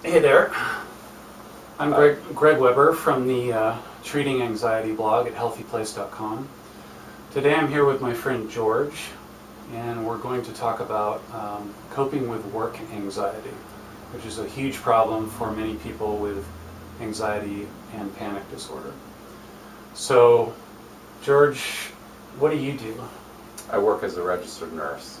Hey there, I'm Greg Weber from the Treating Anxiety blog at healthyplace.com. Today I'm here with my friend George, and we're going to talk about coping with work anxiety, which is a huge problem for many people with anxiety and panic disorder. So, George, what do you do? I work as a registered nurse.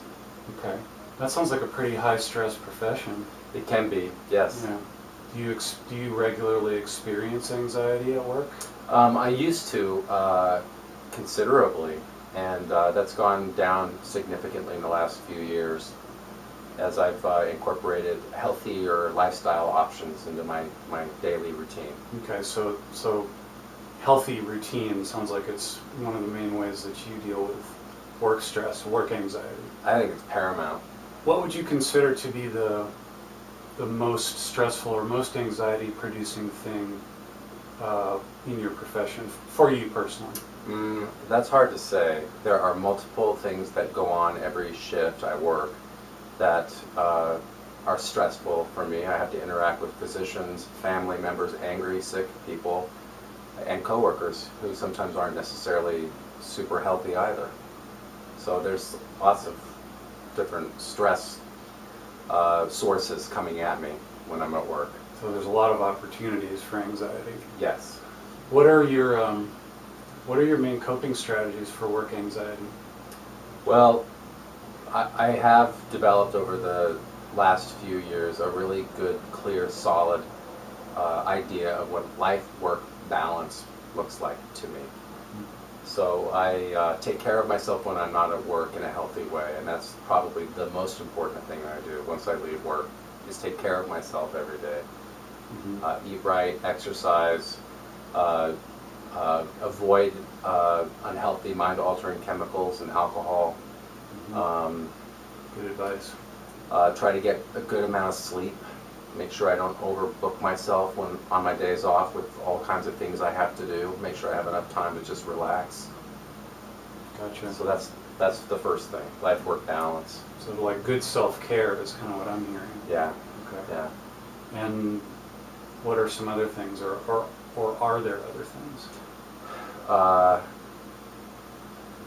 Okay, that sounds like a pretty high-stress profession. It can be, yes. Yeah. Do you regularly experience anxiety at work? I used to considerably, and that's gone down significantly in the last few years as I've incorporated healthier lifestyle options into my daily routine. Okay, so healthy routine sounds like it's one of the main ways that you deal with work stress, work anxiety. I think it's paramount. What would you consider to be the most stressful or most anxiety producing thing in your profession for you personally? That's hard to say. There are multiple things that go on every shift I work that are stressful for me. I have to interact with physicians, family members, angry, sick people, and coworkers who sometimes aren't necessarily super healthy either. So there's lots of different stress sources coming at me when I'm at work. So there's a lot of opportunities for anxiety. Yes. What are your main coping strategies for work anxiety? Well, I have developed over the last few years a really good, clear, solid idea of what life-work balance looks like to me. So I take care of myself when I'm not at work in a healthy way, and that's probably the most important thing I do once I leave work, is take care of myself every day. Eat right, exercise, avoid unhealthy mind-altering chemicals and alcohol. Good advice. Try to get a good amount of sleep. Make sure I don't overbook myself when on my days off with all kinds of things I have to do. Make sure I have enough time to just relax. Gotcha. So that's the first thing, life-work balance. So like good self-care is kind of what I'm hearing. Yeah. Okay. Yeah. And what are some other things, or are there other things?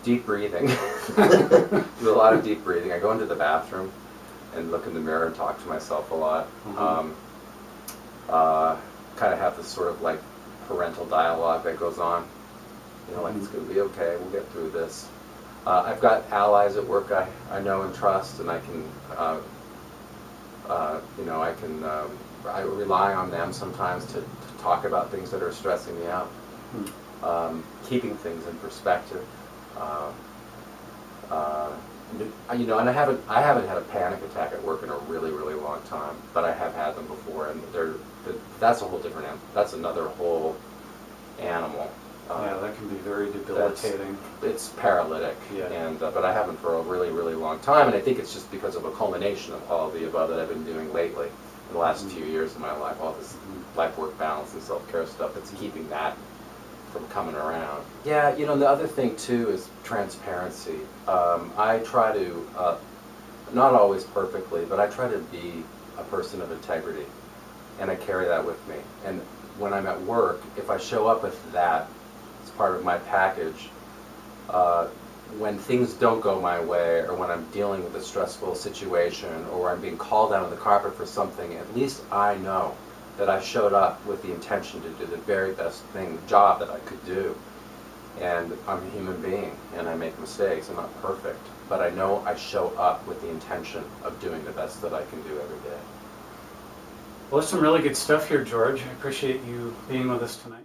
Deep breathing. Do a lot of deep breathing. I go into the bathroom and look in the mirror and talk to myself a lot. Kind of have this sort of like parental dialogue that goes on. You know, like it's going to be okay, we'll get through this. I've got allies at work I know and trust, and I can, I rely on them sometimes to talk about things that are stressing me out. Keeping things in perspective. And I haven't had a panic attack at work in a really, really long time, but I have had them before, and that's a whole different that's another whole animal. Yeah, that can be very debilitating. It's paralytic, yeah. And but I haven't for a really, really long time, and I think it's just because of a culmination of all of the above that I've been doing lately, in the last few years of my life, all this life-work balance and self-care stuff that's keeping that from coming around. Yeah, the other thing too is transparency. I try to, not always perfectly, but I try to be a person of integrity, and I carry that with me. And when I'm at work, if I show up with that as part of my package, when things don't go my way, or when I'm dealing with a stressful situation, or I'm being called out on the carpet for something, at least I know that I showed up with the intention to do the very best job that I could do. And I'm a human being, and I make mistakes. I'm not perfect, but I know I show up with the intention of doing the best that I can do every day. Well, there's some really good stuff here, George. I appreciate you being with us tonight.